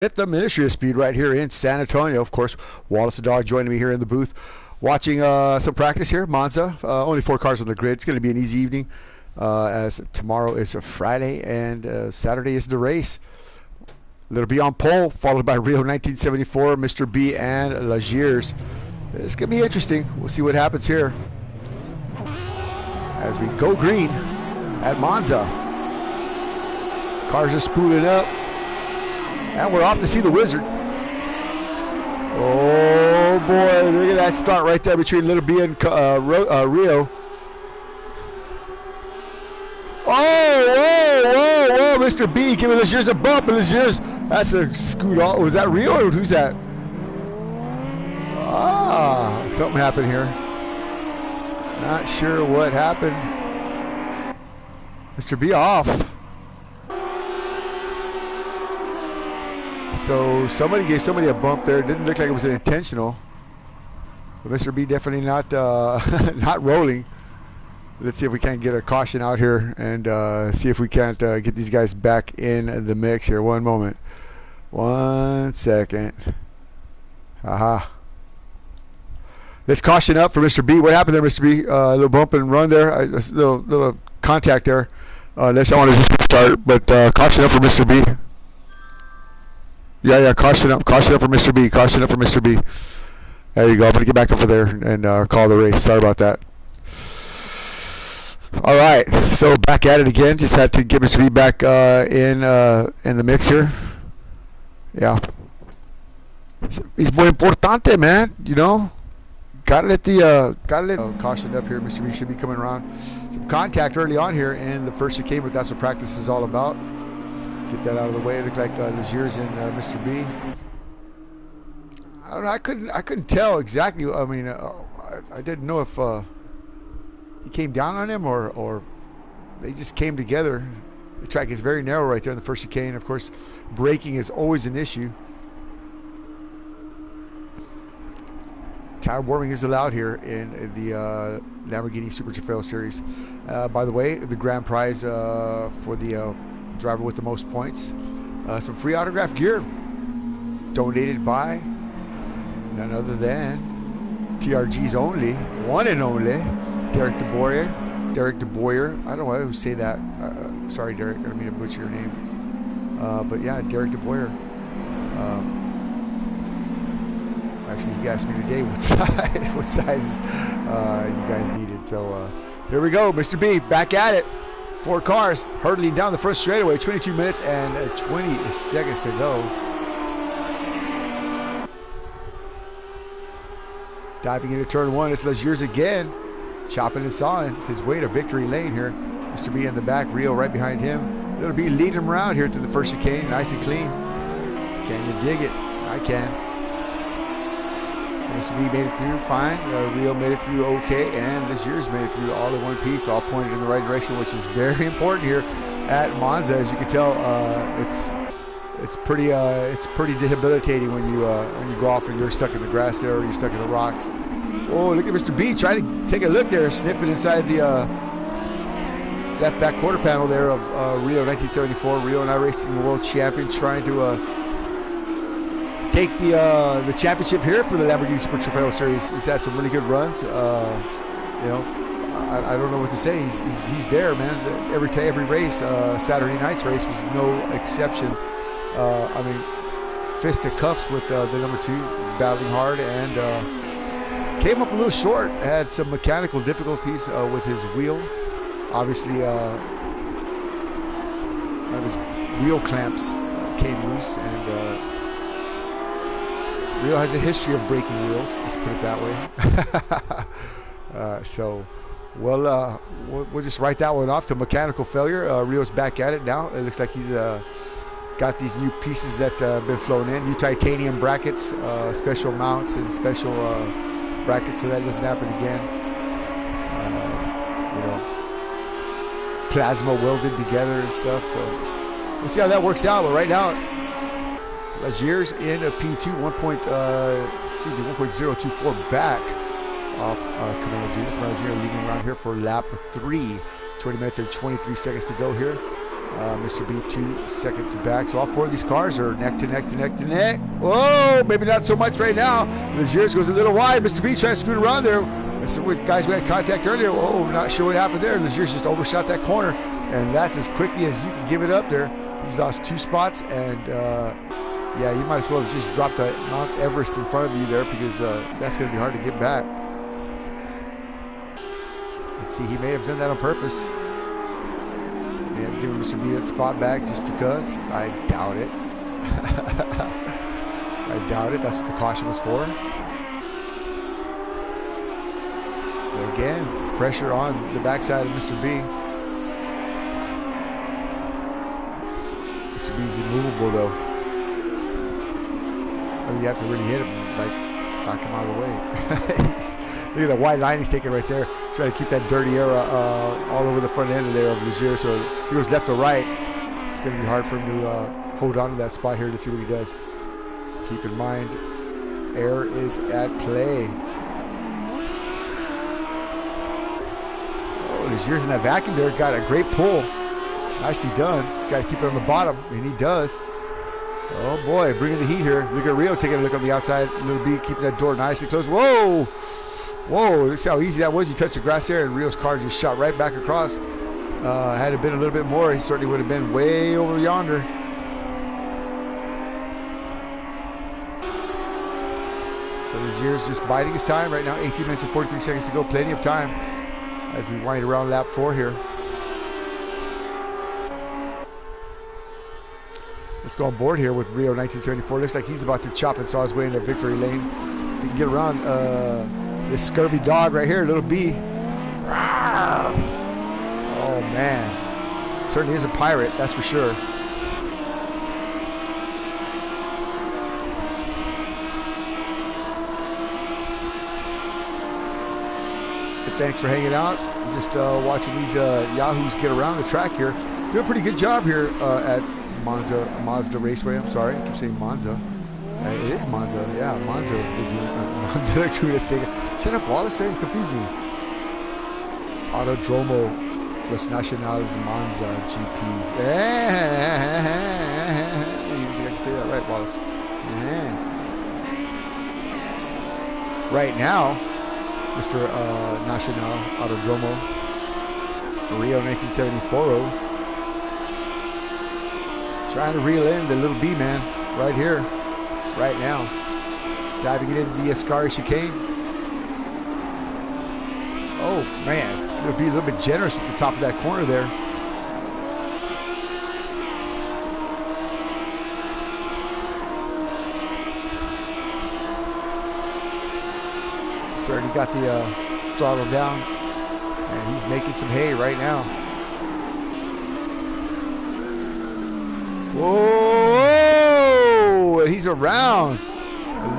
At the Ministry of Speed right here in San Antonio. Of course, Wallace the Dog joining me here in the booth, watching some practice here. Monza, only 4 cars on the grid. It's going to be an easy evening, as tomorrow is a Friday and Saturday is the race. That'll be on pole, followed by Rio 1974, Mr. B, and Lagiers. It's going to be interesting. We'll see what happens here as we go green at Monza. Cars are spooling up. And we're off to see the Wizard. Oh boy, look at that start right there between Little B and Rio. Oh, whoa, Mr. B giving Lagiers a bump, and Lagiers, that's a scoot off. Was that Rio or who's that? Ah, something happened here. Not sure what happened. Mr. B off. So somebody gave somebody a bump there. It didn't look like it was intentional. But Mr. B definitely not not rolling. Let's see if we can't get a caution out here and see if we can't get these guys back in the mix here. One moment. 1 second. Aha. Let's caution up for Mr. B. What happened there, Mr. B? A little bump and run there. A little contact there. Unless I want to just start, but caution up for Mr. B. Yeah, caution up for Mr. B. Caution up for Mr. B. There you go. I'm going to get back over there and call the race. Sorry about that. All right, so back at it again. Just had to get Mr. B back in the mix here. Yeah. He's muy importante, man. You know, gotta let caution up here. Mr. B should be coming around. Some contact early on here in the first chicane, but that's what practice is all about. Get that out of the way. It looked like Lagiers and Mr. B. I don't know. I couldn't tell exactly. I mean, I didn't know if he came down on him or they just came together. The track is very narrow right there in the first chicane. Of course, braking is always an issue. Tire warming is allowed here in the Lamborghini Super Trofeo Series. By the way, the grand prize for the driver with the most points, some free autograph gear donated by none other than TRG's only, one and only, Derek DeBoyer. I don't know why I say that. Sorry, Derek, I don't mean to butcher your name. But yeah, Derek DeBoyer. Actually, he asked me today what sizes you guys needed. So here we go, Mr. B, back at it. 4 cars hurtling down the first straightaway, 22 minutes and 20 seconds to go. Diving into turn 1, it's Lagiers again, chopping and sawing his way to victory lane here. Mr. B in the back, Rio right behind him. Little B leading him around here to the first chicane, nice and clean. Can you dig it? I can. So Mr. B made it through fine. Rio made it through okay, and Lagiers made it through all in one piece, all pointed in the right direction, which is very important here at Monza. As you can tell, it's pretty debilitating when you go off and you're stuck in the grass there or you're stuck in the rocks. Oh, look at Mr. B trying to take a look there, sniffing inside the left back quarter panel there of Rio 1974. Rio and I racing the world champion, trying to take the championship here for the Lamborghini Super Trofeo Series. He's had some really good runs. You know, I don't know what to say. He's there, man. Every race, Saturday night's race was no exception. I mean, fist to cuffs with the number 2, battling hard, and came up a little short. Had some mechanical difficulties with his wheel. Obviously, one of his wheel clamps came loose, and Rio has a history of breaking wheels. Let's put it that way. So, we'll just write that one off to mechanical failure. Rio's back at it now. It looks like he's got these new pieces that have been flown in, new titanium brackets, special mounts and special brackets, so that doesn't happen again. You know, plasma welded together and stuff. So we'll see how that works out. But right now, Lagiers in a P2, 1.024 back off Camaro Jr. Camaro Jr. leading around here for lap 3. 20 minutes and 23 seconds to go here. Mr. B 2 seconds back. So all 4 of these cars are neck to neck to neck to neck. Whoa, maybe not so much right now. Legiers goes a little wide. Mr. B trying to scoot around there. That's with guys we had contact earlier. Whoa, not sure what happened there. Legiers just overshot that corner, and that's as quickly as you can give it up there. He's lost 2 spots, and yeah, you might as well have just dropped a Mount Everest in front of you there, because that's going to be hard to get back. Let's see, he may have done that on purpose. And giving Mr. B that spot back just because. I doubt it. I doubt it. That's what the caution was for. So again, pressure on the backside of Mr. B. Mr. B's immovable though. I mean, you have to really hit him, like knock him out of the way. Look at that wide line he's taking right there. Trying to keep that dirty air all over the front end of there of Legier. So if he goes left or right, it's going to be hard for him to hold on to that spot here to see what he does. Keep in mind, air is at play. Oh, Legier's in that vacuum there. Got a great pull. Nicely done. He's got to keep it on the bottom, and he does. Oh boy, bringing the heat here. Look at Rio taking a look on the outside. Little B keeping that door nicely closed. Whoa! Whoa, look how easy that was. You touched the grass there, and Rio's car just shot right back across. Had it been a little bit more, he certainly would have been way over yonder. So Legier's just biding his time right now. 18 minutes and 43 seconds to go. Plenty of time as we wind around lap 4 here. Let's go on board here with Rio 1974. Looks like he's about to chop and saw his way into victory lane. If he can get around this scurvy dog right here, little B. Oh man, certainly is a pirate, that's for sure. But thanks for hanging out. Just watching these yahoos get around the track here. Do a pretty good job here at Mazda Raceway. I'm sorry, I keep saying Monza. It is Monza, yeah, Monza Laguna Seca. Shut up, Wallace, man, you're confusing me. Autodromo Los Nacionales Monza GP. You think I can say that right, Wallace? Right now, Mr. Nacional Autodromo Rio 1974. Trying to reel in the little B man right here. Right now, diving it into the Ascari chicane. Oh man, it'll be a little bit generous at the top of that corner there. Certainly got the throttle down, and he's making some hay right now. Whoa! And he's around. A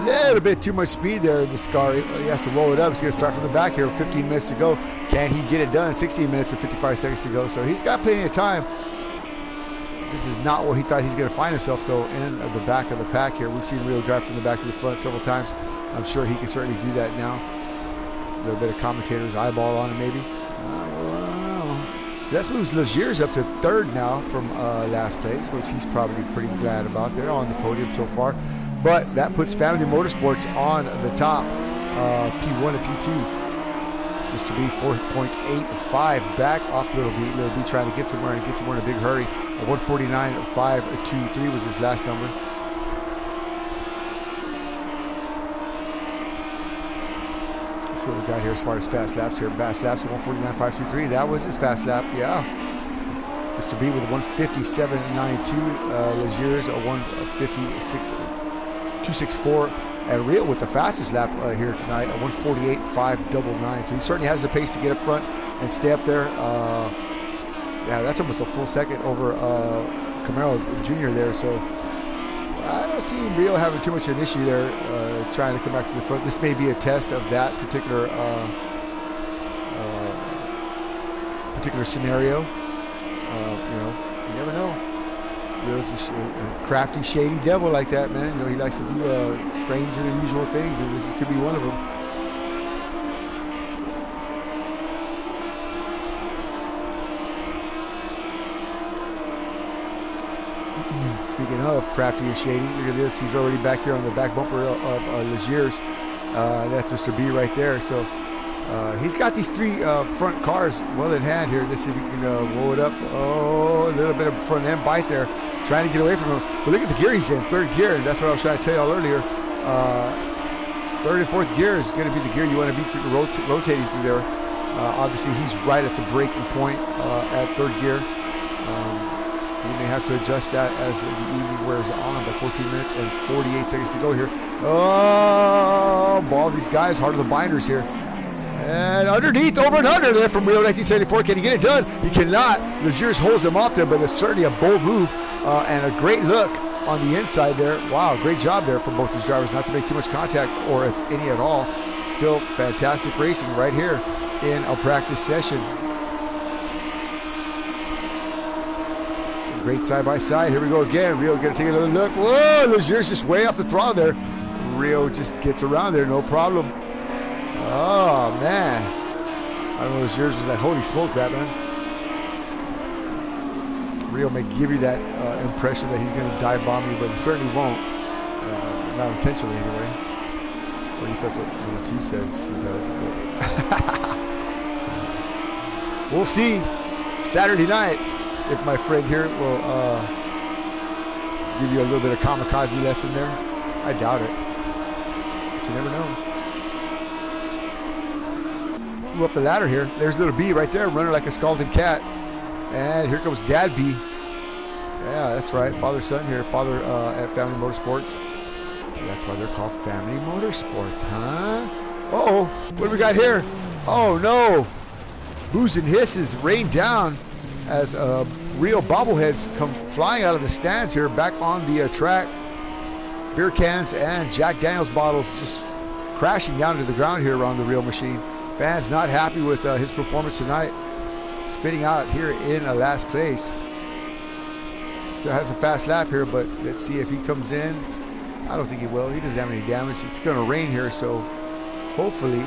little bit too much speed there in the Scar. He has to roll it up. He's going to start from the back here. 15 minutes to go. Can he get it done? 16 minutes and 55 seconds to go. So he's got plenty of time. This is not where he thought he's going to find himself, though, in the back of the pack here. We've seen Rio drive from the back to the front several times. I'm sure he can certainly do that now. A little bit of commentator's eyeball on him, maybe. So that moves Legier's up to third now from last place, which he's probably pretty glad about. They're on the podium so far. But that puts Family Motorsports on the top, P1 and P2. Mr. B 4.85 back off Little B. Little B trying to get somewhere and get somewhere in a big hurry. 149.523 was his last number. Let's see what we got here as far as fast laps here. Fast laps at 149.523. That was his fast lap, yeah. Mr. B with a 157.92. Legier's a 156.264. And Rio with the fastest lap here tonight, a 148.599. So he certainly has the pace to get up front and stay up there. Yeah, that's almost a full second over Camaro Jr. there. So I don't see Rio having too much of an issue there, trying to come back to the front. This may be a test of that particular scenario. You know, you never know. Rio's a crafty, shady devil like that, man. You know, he likes to do strange and unusual things, and this could be one of them. Speaking of crafty and shady, look at this. He's already back here on the back bumper of Legier's. That's Mr. B right there. So he's got these 3 front cars well in hand here. Let's see if he can roll it up. Oh, a little bit of front end bite there. Trying to get away from him. But look at the gear he's in, 3rd gear. And that's what I was trying to tell y'all earlier. 3rd and 4th gear is going to be the gear you want to be rotating through there. Obviously, he's right at the braking point at 3rd gear. You may have to adjust that as the evening wears on. By 14 minutes and 48 seconds to go here. Oh, all these guys hard on the binders here. And underneath, over and under there from Rio 1974. Can he get it done? He cannot. Leziers holds him off there, but it's certainly a bold move and a great look on the inside there. Wow, great job there from both these drivers not to make too much contact, or if any at all. Still fantastic racing right here in a practice session. Great side-by-side. Here we go again. Rio going to take another look. Whoa, Legier's just way off the throttle there. Rio just gets around there, no problem. Oh, man. I don't know, Legier's was like, holy smoke, Batman. Rio may give you that impression that he's going to dive bomb you, but he certainly won't. Not intentionally, anyway. Or at least that's what 2 says he does. But we'll see Saturday night if my friend here will give you a little bit of kamikaze lesson there. I doubt it, but you never know. Let's move up the ladder here. There's little B right there, running like a scalded cat. And here comes Dad B. Yeah, that's right. Father-son here. Father at Family Motorsports. That's why they're called Family Motorsports, huh? Uh-oh. What do we got here? Oh, no. Boos and hisses rain down as real bobbleheads come flying out of the stands here back on the track. Beer cans and Jack Daniels bottles just crashing down to the ground here around the real machine. Fans not happy with his performance tonight. Spinning out here in last place. Still has a fast lap here, but let's see if he comes in. I don't think he will. He doesn't have any damage. It's going to rain here, so hopefully.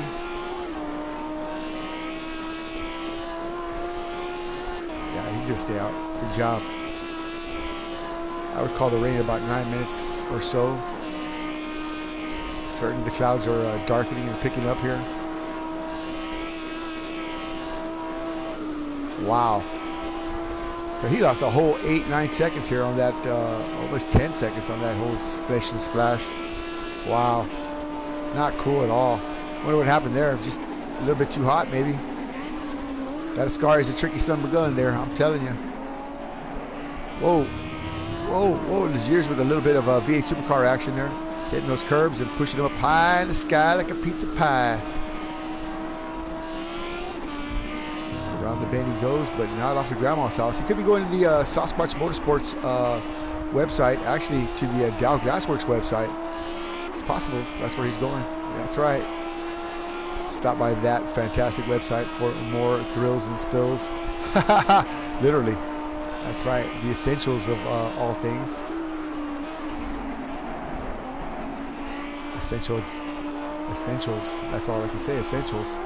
Yeah, he's going to stay out. Good job. I would call the rain about 9 minutes or so. Certainly the clouds are darkening and picking up here. Wow. So he lost a whole 8-9 seconds here on that, almost 10 seconds on that whole splash and splash. Wow. Not cool at all. Wonder what happened there. Just a little bit too hot, maybe. That Ascari is a tricky son of a gun there, I'm telling you. Whoa. Whoa, whoa. Legiers with a little bit of V8 supercar action there. Hitting those curbs and pushing them up high in the sky like a pizza pie. Around the bend he goes, but not off the grandma's house. He could be going to the Sasquatch Motorsports website, actually to the Dow Glassworks website. It's possible that's where he's going. That's right. Stop by that fantastic website for more thrills and spills. Literally. That's right. The essentials of all things. Essentials. That's all I can say. Essentials.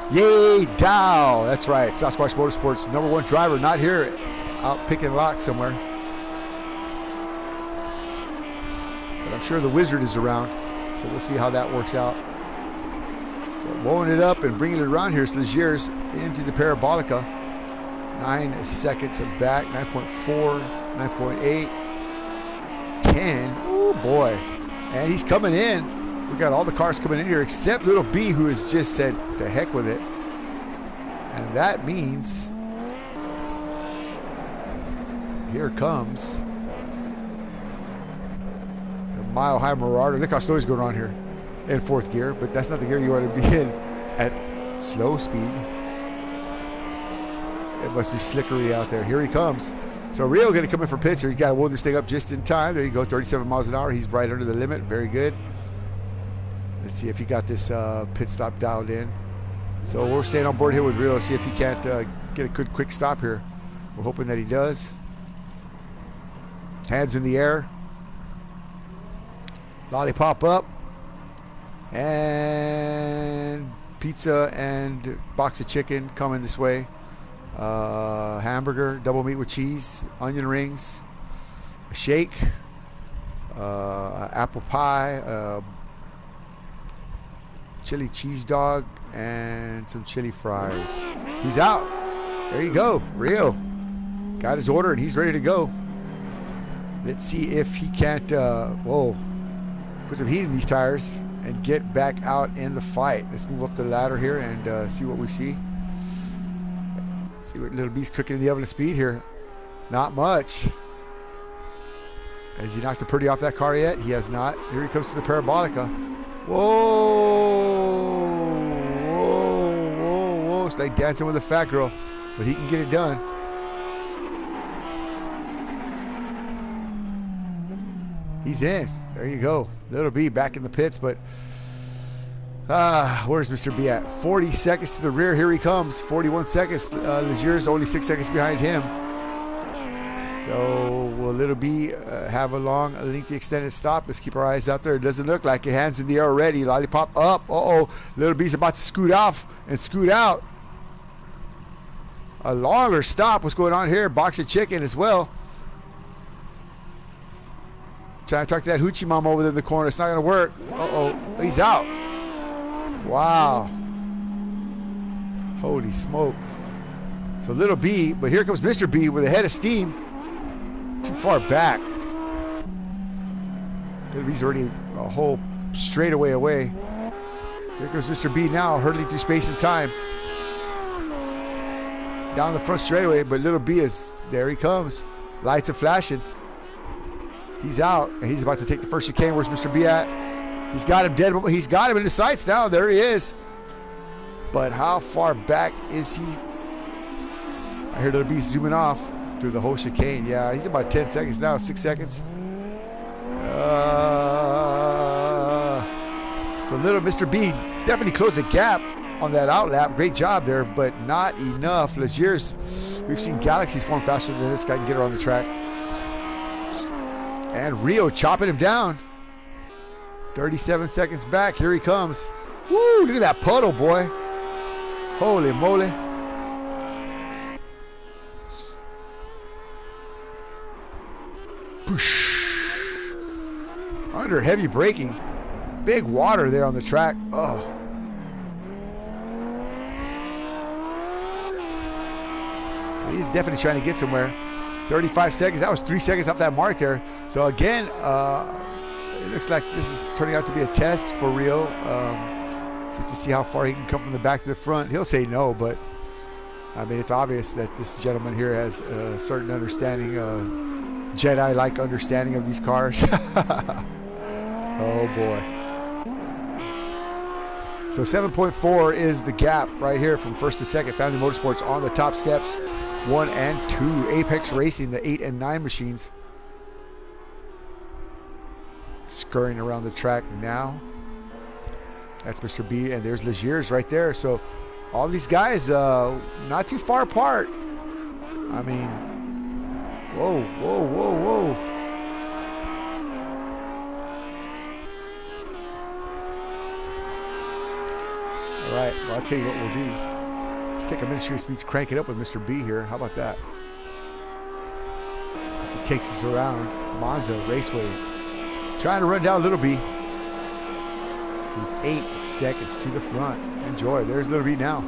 Yay, Dow! That's right. Sasquatch Motorsports #1 driver, not here, out picking lock somewhere. But I'm sure the wizard is around, so we'll see how that works out. But blowing it up and bringing it around here is Legiers into the Parabolica. 9 seconds of back, 9.4, 9.8, 10. Oh boy. And he's coming in. We got all the cars coming in here except little B, who has just said the heck with it. And that means here comes the Mile High Marauder. Look how slow he's going on here in 4th gear, but that's not the gear you want to be in at slow speed. It must be slickery out there. Here he comes. So Rio going to come in for pits here. He's got to roll this thing up just in time. There you go, 37 miles an hour. He's right under the limit. Very good. Let's see if he got this pit stop dialed in. So we're staying on board here with Rio. See if he can't get a good quick stop here. We're hoping that he does. Hands in the air. Lollipop up. And pizza and box of chicken coming this way. hamburger, double meat with cheese, onion rings, a shake, apple pie, chili cheese dog, and some chili fries. He's out. There you go. Rio got his order and he's ready to go. Let's see if he can't put some heat in these tires and get back out in the fight. Let's move up the ladder here and see what we see. See what Little B's cooking in the oven of speed here. Not much. Has he knocked the pretty off that car yet? He has not. Here he comes to the Parabolica. Whoa, whoa, whoa, whoa. It's like dancing with a fat girl, but he can get it done. He's in. There you go. Little B back in the pits, but where's Mr. B at? 40 seconds to the rear. Here he comes. 41 seconds. Legier's only 6 seconds behind him. So will Little B have a long, lengthy, extended stop? Let's keep our eyes out there. It doesn't look like it. Hands in the air already. Lollipop up. Uh-oh. Little B's about to scoot off and scoot out. A longer stop. What's going on here? Box of chicken as well. Trying to talk to that hoochie mama over there in the corner. It's not going to work. Uh-oh. He's out. Wow. Holy smoke. So Little B, but here comes Mr. B with a head of steam. Too far back. Little B's already a whole straightaway away. Here comes Mr. B now, hurtling through space and time. Down the front straightaway, but Little B is, there he comes. Lights are flashing. He's out, and he's about to take the first chicane. Where's Mr. B at? He's got him dead. He's got him in the sights now. There he is. But how far back is he? I hear Little B zooming off through the whole chicane. Yeah, he's about 10 seconds now, 6 seconds. So little Mr. B definitely closed the gap on that outlap. Great job there, but not enough. Legier's, we've seen galaxies form faster than this guy can get around the track. And Rio chopping him down. 37 seconds back. Here he comes. Woo, look at that puddle, boy. Holy moly. Push. Under heavy braking. Big water there on the track. Oh. So he's definitely trying to get somewhere. 35 seconds. That was 3 seconds off that mark there. So again, it looks like this is turning out to be a test for Rio. Just to see how far he can come from the back to the front. He'll say no, but I mean, it's obvious that this gentleman here has a certain understanding, Jedi-like understanding of these cars. Oh boy. So 7.4 is the gap right here from first to second. Foundry Motorsports on the top steps, 1 and 2. Apex Racing, the 8 and 9 machines, scurrying around the track now. That's Mr. B, and there's Legier's right there. So all these guys not too far apart. I mean, whoa, whoa, whoa, whoa. All right, well, I'll tell you what we'll do. Let's take a Ministry of Speed's crank it up with Mr. B here. How about that? As he takes us around Monza Raceway. Trying to run down Little B, who's 8 seconds to the front. Enjoy. There's Little B now.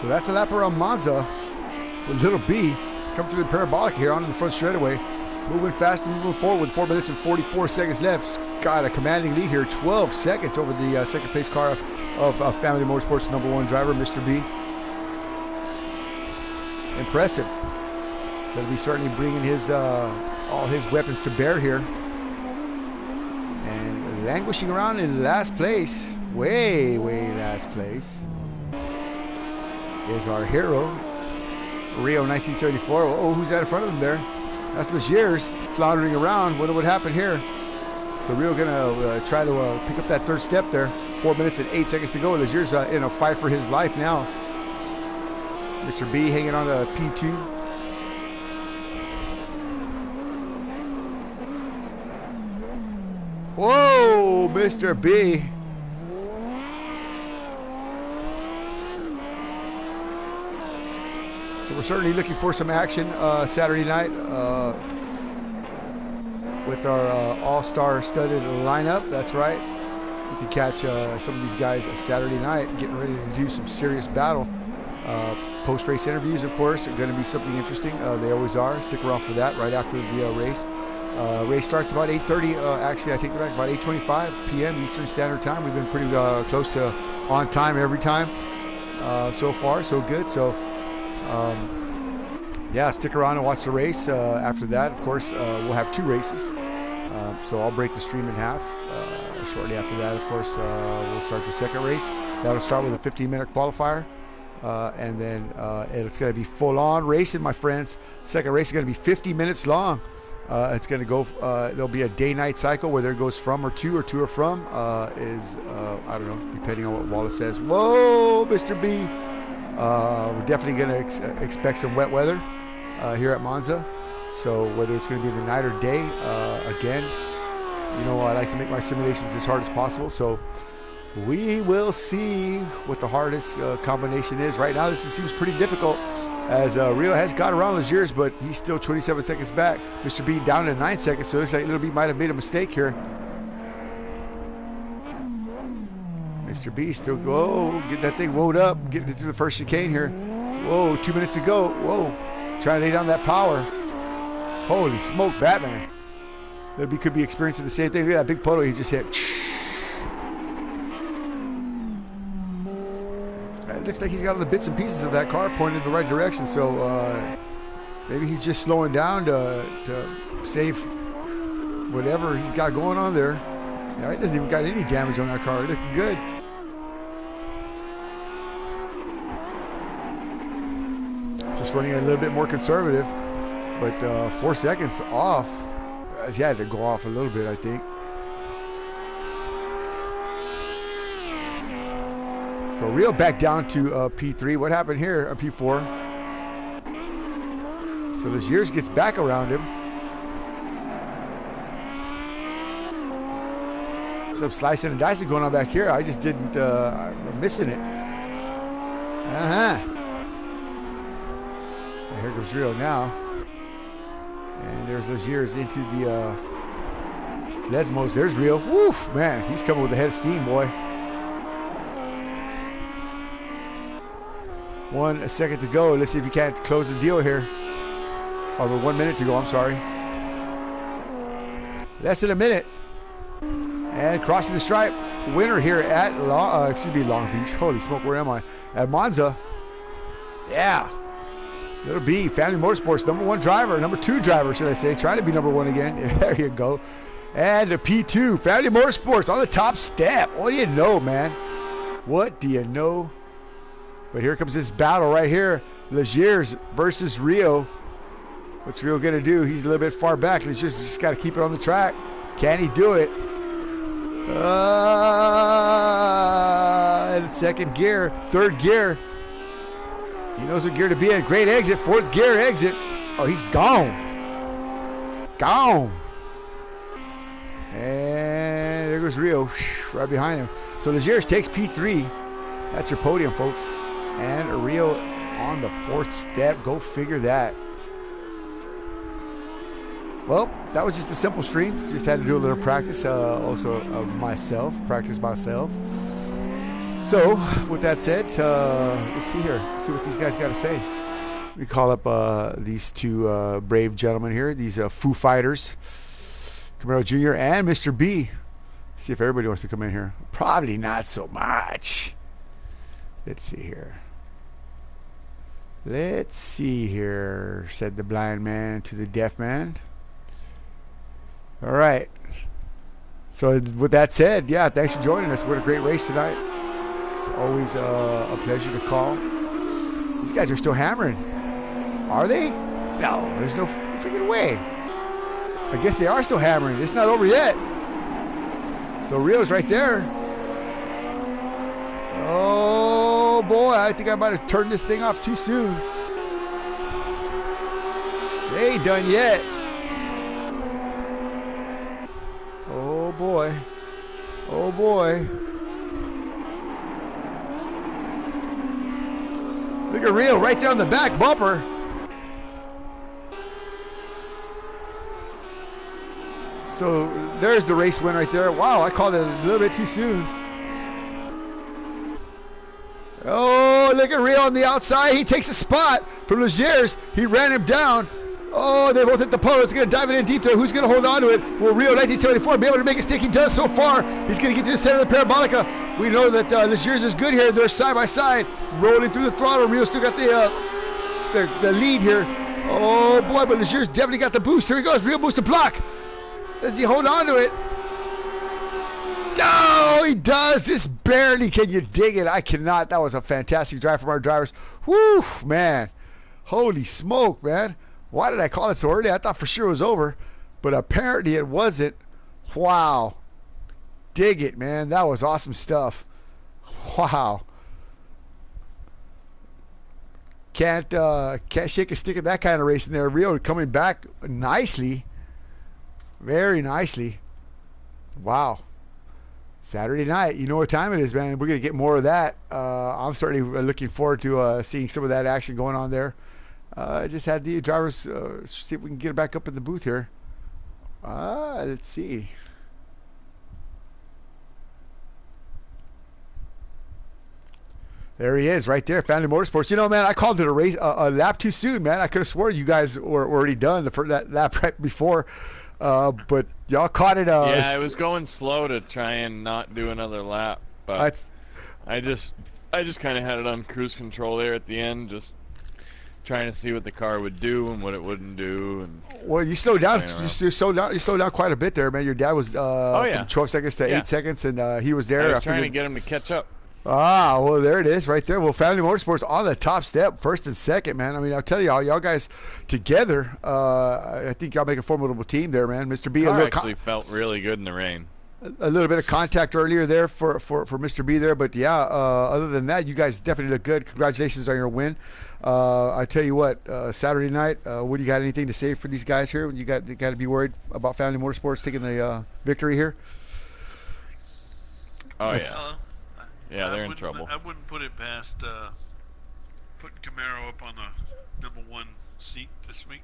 So that's a lap around Monza with Little B coming through the parabolic here onto the front straightaway. Moving fast and moving forward with 4 minutes and 44 seconds left. Got a commanding lead here, 12 seconds over the second place car of Family Motorsports #1 driver, Mr. B. Impressive. Going to be certainly bringing his all his weapons to bear here. And languishing around in last place, way last place, is our hero, Rio 1974. Oh, who's that in front of him there? That's Legiers floundering around. Wonder what happened here. So Rio gonna try to pick up that third step there. 4 minutes and 8 seconds to go. Legiers in a fight for his life now. Mr. B hanging on to P2. Whoa, Mr. B. So we're certainly looking for some action Saturday night with our all-star studded lineup. That's right. You can catch some of these guys Saturday night getting ready to do some serious battle. Post-race interviews, of course, are going to be something interesting. They always are. Stick around for that right after the race. Race starts about 8:30. Actually, I take it back, about 8:25 p.m. Eastern Standard Time. We've been pretty close to on time every time so far. So good. So, yeah, stick around and watch the race. After that, of course, we'll have 2 races. So I'll break the stream in half. Shortly after that, of course, we'll start the second race. That'll start with a 15-minute qualifier. And then it's going to be full-on racing, my friends. Second race is going to be 50 minutes long. It's going to go, there'll be a day-night cycle, whether it goes from or to or from, I don't know, depending on what Wallace says. Whoa, Mr. B. We're definitely going to expect some wet weather here at Monza. So whether it's going to be the night or day, again, you know, I like to make my simulations as hard as possible. So we will see what the hardest combination is. Right now, this seems pretty difficult as Rio has got around Legiers, but he's still 27 seconds back. Mr. B down to 9 seconds, so it looks like Little B might have made a mistake here. Mr. B still get that thing woed up, getting it through the first chicane here. Whoa, 2 minutes to go. Whoa, trying to lay down that power. Holy smoke, Batman. Little B could be experiencing the same thing. Look at that big photo he just hit. It looks like he's got all the bits and pieces of that car pointed in the right direction, so maybe he's just slowing down to save whatever he's got going on there. Yeah, he doesn't even got any damage on that car. It's looking good. Just running a little bit more conservative, but 4 seconds off. He had to go off a little bit, I think. So Rio back down to P3. What happened here? P4. So Legiers gets back around him. Some slicing and dicing going on back here. I just didn't. I'm missing it. And here goes Rio now. And there's Legiers into the Lesmos. There's Rio. Woof, man. He's coming with a head of steam, boy. 1 second to go. Let's see if you can't close the deal here. Or 1 minute to go, I'm sorry. Less than a minute. And crossing the stripe. Winner here at Long Beach. Holy smoke, where am I? At Monza. Yeah. Little B, Family Motorsports, #1 driver, #2 driver, should I say. Trying to be #1 again. Yeah, there you go. And the P2, Family Motorsports on the top step. What do you know, man? What do you know? But here comes this battle right here. Legiers versus Rio. What's Rio going to do? He's a little bit far back. Legiers just got to keep it on the track. Can he do it? In second gear, third gear. He knows what gear to be in. Great exit, 4th gear exit. Oh, he's gone. Gone. And there goes Rio right behind him. So Legiers takes P3. That's your podium, folks. And Rio on the 4th step. Go figure that. Well, that was just a simple stream. Just had to do a little practice. Also practice myself. So, with that said, let's see here. See what these guys got to say. We call up these two brave gentlemen here, these Foo Fighters, Camaro Jr. and Mr. B. See if everybody wants to come in here. Probably not so much. Let's see here. Let's see here, said the blind man to the deaf man. All right. So with that said, yeah, thanks for joining us. What a great race tonight. It's always a pleasure to call. These guys are still hammering. Are they? No, there's no freaking way. I guess they are still hammering. It's not over yet. So Rio's right there. Oh boy, I think I might have turned this thing off too soon. They ain't done yet. Oh boy. Oh boy. Look at Rio right there on the back bumper. So there's the race win right there. Wow, I called it a little bit too soon. Oh, look at Rio on the outside. He takes a spot from Legiers. He ran him down. Oh, they both hit the pole. It's going to dive it in deep there. Who's going to hold on to it? Will Rio 1974 be able to make a stick? He does so far. He's going to get to the center of the Parabolica. We know that Legiers is good here. They're side by side, rolling through the throttle. Rio still got the lead here. Oh, boy, but Legiers definitely got the boost. Here he goes. Rio boost to block. Does he hold on to it? Oh, he does. Just barely. Can you dig it? I cannot. That was a fantastic drive from our drivers. Whew, man. Holy smoke, man. Why did I call it so early? I thought for sure it was over, but apparently it wasn't. Wow. Dig it, man. That was awesome stuff. Wow. Can't shake a stick at that kind of racing there. Rio coming back nicely. Very nicely. Wow. Saturday night. You know what time it is, man. We're going to get more of that. I'm certainly looking forward to seeing some of that action going on there. I just had the drivers see if we can get it back up in the booth here. Let's see. There he is, right there, Family Motorsports. You know, man, I called it a race, a lap too soon, man. I could have sworn you guys were already done for that lap right before. But y'all caught it. Yeah, I was going slow to try and not do another lap, but I just kind of had it on cruise control there at the end, just trying to see what the car would do and what it wouldn't do. And well, you slowed down. You slowed down quite a bit there, man. Your dad was from 12 seconds to 8 seconds, and he was there. I was trying to get him to catch up. Ah, well, there it is right there. Well, Family Motorsports on the top step, first and second, man. I mean, I'll tell y'all guys together, I think y'all make a formidable team there, man. Mr. B, actually felt really good in the rain. A little bit of contact earlier there for Mr. B there, but yeah, other than that, you guys definitely look good. Congratulations on your win. I tell you what, Saturday night, what do you got anything to say for these guys here? You got to be worried about Family Motorsports taking the victory here? Oh, yeah. Yeah, they're in trouble. I wouldn't put it past putting Camaro up on the #1 seat this week.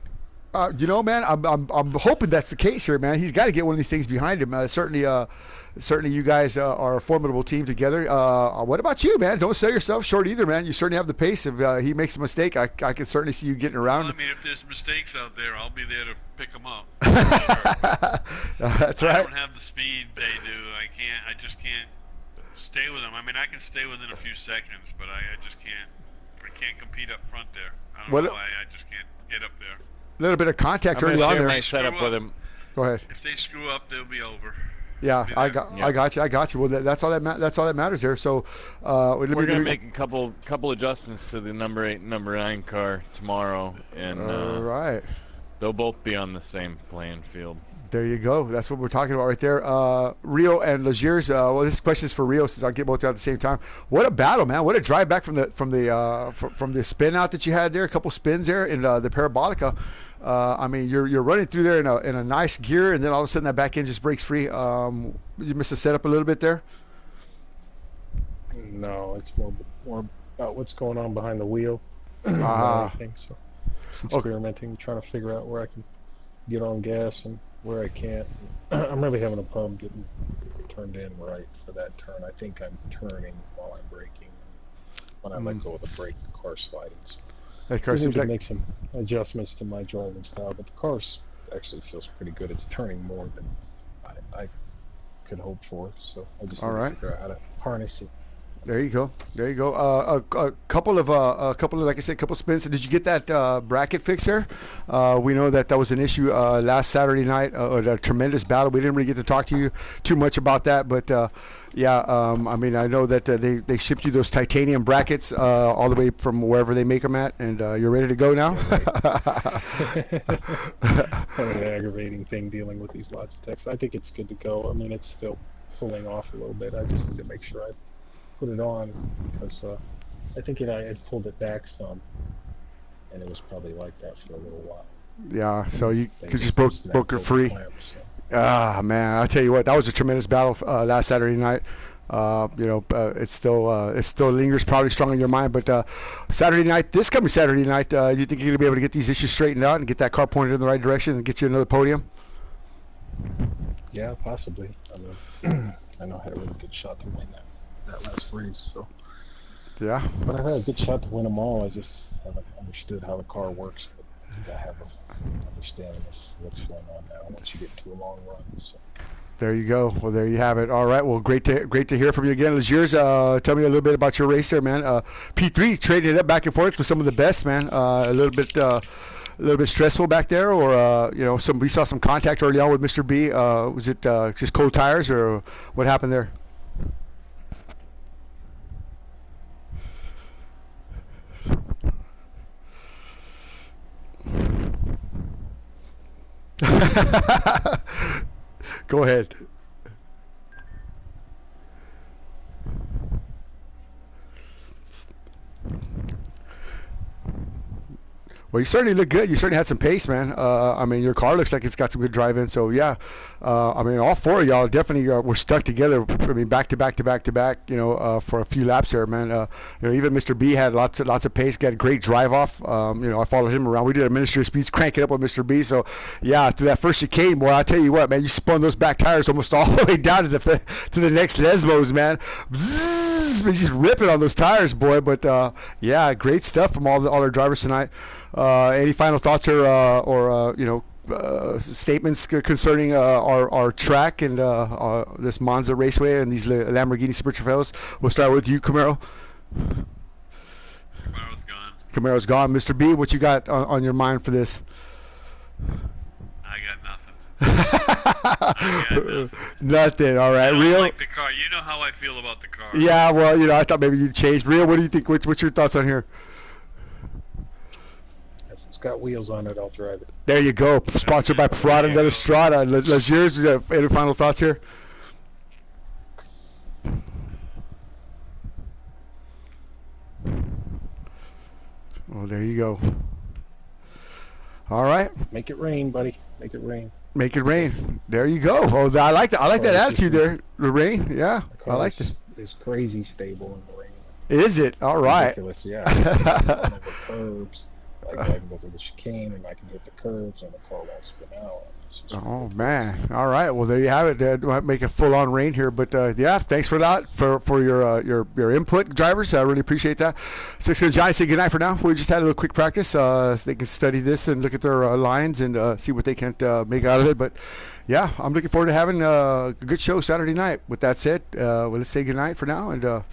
You know, man, I'm hoping that's the case here, man. He's got to get one of these things behind him. Certainly, you guys are a formidable team together. What about you, man? Don't sell yourself short either, man. You certainly have the pace. If he makes a mistake, I can certainly see you getting around. Well, I mean, if there's mistakes out there, I'll be there to pick them up. That's right. I don't have the speed they do. I just can't stay with them. I mean, I can stay within a few seconds, but I just can't. I can't compete up front there. I don't know why. I just can't get up there. A little bit of contact early on there. My setup with him. Go ahead. If they screw up, they'll be over. Yeah, I got you. Well, that's all that matters there. So we're gonna make a couple adjustments to the number 8 and number 9 car tomorrow, and right. They'll both be on the same playing field. There you go. That's what we're talking about right there. Rio and Legiers. Well, this question is for Rio, since I'll get both out at the same time. What a battle, man! What a drive back from the spin out that you had there. A couple spins there in the Parabolica. I mean, you're running through there in a nice gear, and then all of a sudden that back end just breaks free. You missed the setup a little bit there. No, it's more about what's going on behind the wheel. I think so. Just experimenting, trying to figure out where I can get on gas and where I can't. I'm really having a problem getting turned in right for that turn. I think I'm turning while I'm braking. When I let go of the brake, the car's sliding. So That car I need seems to like make some adjustments to my driving style, but the car's actually feels pretty good. It's turning more than I could hope for, so I just need to figure out how to harness it. There you go. There you go. A couple of, like I said, couple spins. Did you get that bracket fix there? We know that was an issue last Saturday night. A tremendous battle. We didn't really get to talk to you too much about that, but yeah, I mean, I know that they shipped you those titanium brackets all the way from wherever they make them at, and you're ready to go now. Yeah, right. An aggravating thing dealing with these lots of texts. I think it's good to go. I mean, it's still pulling off a little bit. I just need to make sure I put it on because I think I had pulled it back some, and it was probably like that for a little while. Yeah, so you could just broke it free. Ah, man, I tell you what, that was a tremendous battle last Saturday night. It still lingers probably strong in your mind. But Saturday night, this coming Saturday night, do you think you're gonna be able to get these issues straightened out and get that car pointed in the right direction and get you another podium? Yeah, possibly. I mean, I know I had a really good shot to win that last race. So yeah, but I had a good shot to win them all. I just haven't understood how the car works. But I think I have an understanding of what's going on now once you get into a long run. So. There you go. Well, there you have it. All right. Well, great to hear from you again, Legiers. Tell me a little bit about your race there, man. P3 traded it up back and forth with some of the best, man. A little bit stressful back there, or we saw some contact early on with Mr. B. Was it just cold tires, or what happened there? Go ahead. Well, you certainly look good. You certainly had some pace, man. I mean, your car looks like it's got some good drive in. So, yeah, I mean, all four of y'all definitely were stuck together. I mean, back to back to back to back, for a few laps there, man. Even Mr. B had lots of pace, got a great drive off. I followed him around. We did administrative speeds, crank it up with Mr. B. So, yeah, through that first chicane, boy, I'll tell you what, man, you spun those back tires almost all the way down to the next Lesmos, man. Bzzz, just ripping on those tires, boy. But, yeah, great stuff from all our drivers tonight. Any final thoughts or statements concerning our track and this Monza Raceway and these Lamborghini Super Trofeos? We'll start with you, Camaro. Camaro's gone. Mr. B, what you got on your mind for this? I got nothing. Nothing. All right. I Real. like the car. You know how I feel about the car. Yeah. Well, I thought maybe you'd change. Real. What do you think? What's your thoughts on here? It's got wheels on it. I'll drive it. There you go. Sponsored by Prada and Estrada. Legiers, any final thoughts here? Well, there you go. All right. Make it rain, buddy. Make it rain. Make it rain. There you go. Oh, I like that. I like that attitude there. The rain. Yeah, I like it. It's crazy stable in the rain. Is it? All right. Ridiculous. Yeah. The curbs. Like I can go through the chicane and I can hit the curbs and the car won't spin out. Oh man! All right. Well, there you have it. Might make a full-on rain here, but yeah. Thanks for that for your input, drivers. I really appreciate that. Six Gun Johnny, say good night for now. We just had a little quick practice, so they can study this and look at their lines and see what they can make out of it. But yeah, I'm looking forward to having a good show Saturday night. With that said, let's say good night for now, and we'll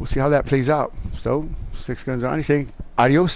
see how that plays out. So, Six Guns Johnny saying adios.